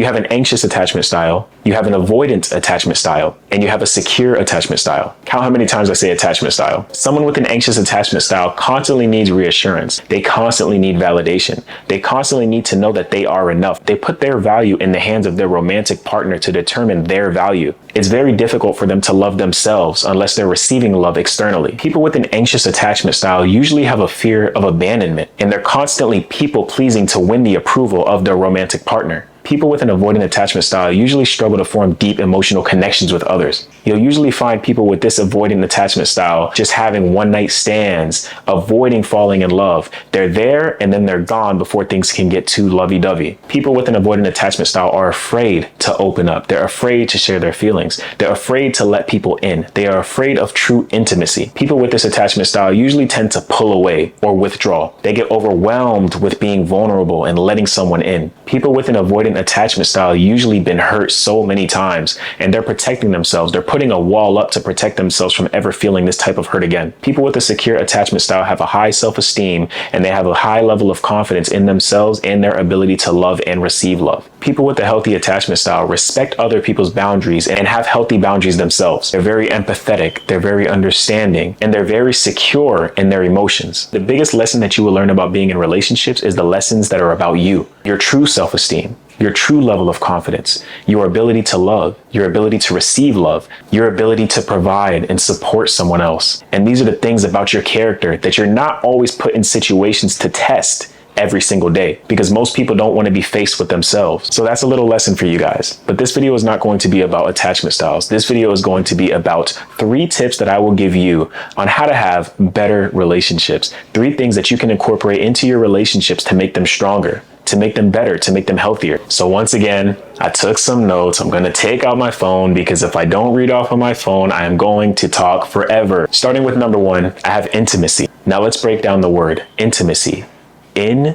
You have an anxious attachment style, you have an avoidant attachment style, and you have a secure attachment style. Count how many times I say attachment style. Someone with an anxious attachment style constantly needs reassurance. They constantly need validation. They constantly need to know that they are enough. They put their value in the hands of their romantic partner to determine their value. It's very difficult for them to love themselves unless they're receiving love externally. People with an anxious attachment style usually have a fear of abandonment, and they're constantly people-pleasing to win the approval of their romantic partner. People with an avoidant attachment style usually struggle to form deep emotional connections with others. You'll usually find people with this avoidant attachment style just having one-night stands, avoiding falling in love. They're there and then they're gone before things can get too lovey-dovey. People with an avoidant attachment style are afraid to open up. They're afraid to share their feelings. They're afraid to let people in. They are afraid of true intimacy. People with this attachment style usually tend to pull away or withdraw. They get overwhelmed with being vulnerable and letting someone in. People with an avoidant attachment style usually been hurt so many times, and they're protecting themselves. They're putting a wall up to protect themselves from ever feeling this type of hurt again. People with a secure attachment style have a high self-esteem, and they have a high level of confidence in themselves and their ability to love and receive love. People with a healthy attachment style respect other people's boundaries and have healthy boundaries themselves. They're very empathetic, they're very understanding, and they're very secure in their emotions. The biggest lesson that you will learn about being in relationships is the lessons that are about you, your true self-esteem, your true level of confidence, your ability to love, your ability to receive love, your ability to provide and support someone else. And these are the things about your character that you're not always put in situations to test every single day, because most people don't want to be faced with themselves. So that's a little lesson for you guys. But this video is not going to be about attachment styles. This video is going to be about 3 tips that I will give you on how to have better relationships. 3 things that you can incorporate into your relationships to make them stronger, to make them better, to make them healthier. So once again, I took some notes. I'm going to take out my phone because if I don't read off on my phone, I am going to talk forever. Starting with number 1, I have intimacy. Now let's break down the word intimacy. In-to-me-see.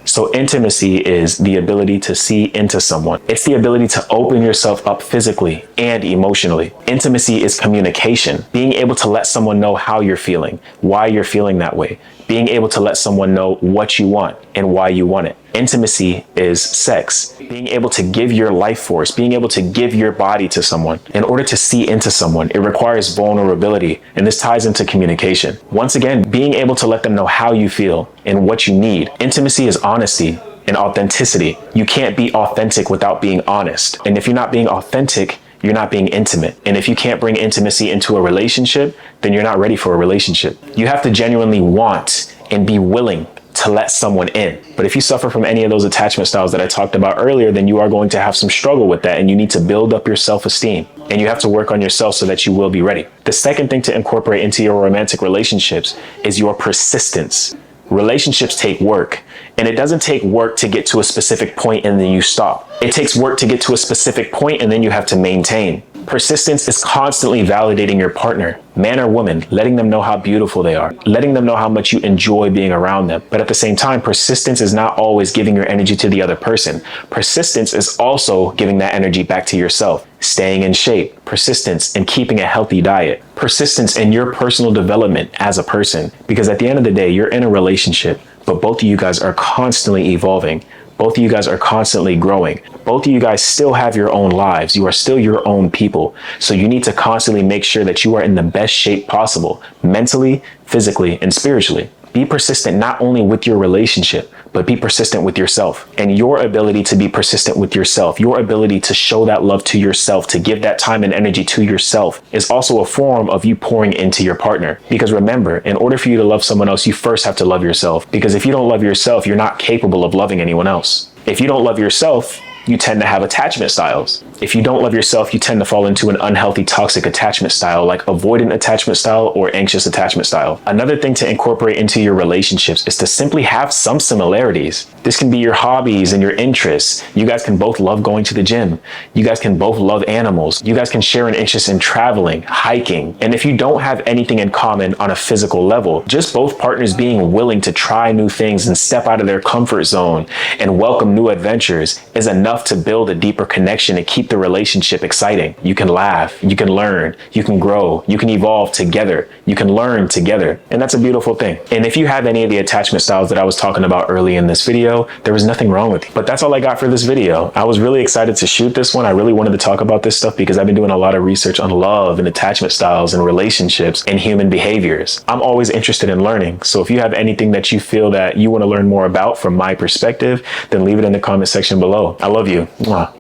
So intimacy is the ability to see into someone. It's the ability to open yourself up physically and emotionally. Intimacy is communication, being able to let someone know how you're feeling, why you're feeling that way, being able to let someone know what you want and why you want it. Intimacy is sex, being able to give your life force, being able to give your body to someone. In order to see into someone, it requires vulnerability, and this ties into communication. Once again, being able to let them know how you feel and what you need. Intimacy is honesty and authenticity. You can't be authentic without being honest. And if you're not being authentic, you're not being intimate. And if you can't bring intimacy into a relationship, then you're not ready for a relationship. You have to genuinely want and be willing to let someone in. But if you suffer from any of those attachment styles that I talked about earlier, then you are going to have some struggle with that, and you need to build up your self-esteem, and you have to work on yourself so that you will be ready. The second thing to incorporate into your romantic relationships is your persistence. Relationships take work, and it doesn't take work to get to a specific point and then you stop. It takes work to get to a specific point and then you have to maintain. Persistence is constantly validating your partner, man or woman, letting them know how beautiful they are, letting them know how much you enjoy being around them. But at the same time, persistence is not always giving your energy to the other person. Persistence is also giving that energy back to yourself, staying in shape, persistence in keeping a healthy diet, persistence in your personal development as a person. Because at the end of the day, you're in a relationship, but both of you guys are constantly evolving. Both of you guys are constantly growing. Both of you guys still have your own lives. You are still your own people. So you need to constantly make sure that you are in the best shape possible, mentally, physically, and spiritually. Be persistent not only with your relationship, but be persistent with yourself. And your ability to be persistent with yourself, your ability to show that love to yourself, to give that time and energy to yourself, is also a form of you pouring into your partner. Because remember, in order for you to love someone else, you first have to love yourself. Because if you don't love yourself, you're not capable of loving anyone else. If you don't love yourself, you tend to have attachment styles. If you don't love yourself, you tend to fall into an unhealthy, toxic attachment style like avoidant attachment style or anxious attachment style. Another thing to incorporate into your relationships is to simply have some similarities. This can be your hobbies and your interests. You guys can both love going to the gym. You guys can both love animals. You guys can share an interest in traveling, hiking. And if you don't have anything in common on a physical level, just both partners being willing to try new things and step out of their comfort zone and welcome new adventures is enough enough to build a deeper connection and keep the relationship exciting. You can laugh, you can learn, you can grow, you can evolve together, you can learn together. And that's a beautiful thing. And if you have any of the attachment styles that I was talking about early in this video, there was nothing wrong with you. But that's all I got for this video. I was really excited to shoot this one. I really wanted to talk about this stuff because I've been doing a lot of research on love and attachment styles and relationships and human behaviors. I'm always interested in learning. So if you have anything that you feel that you want to learn more about from my perspective, then leave it in the comment section below. I love you. Mwah.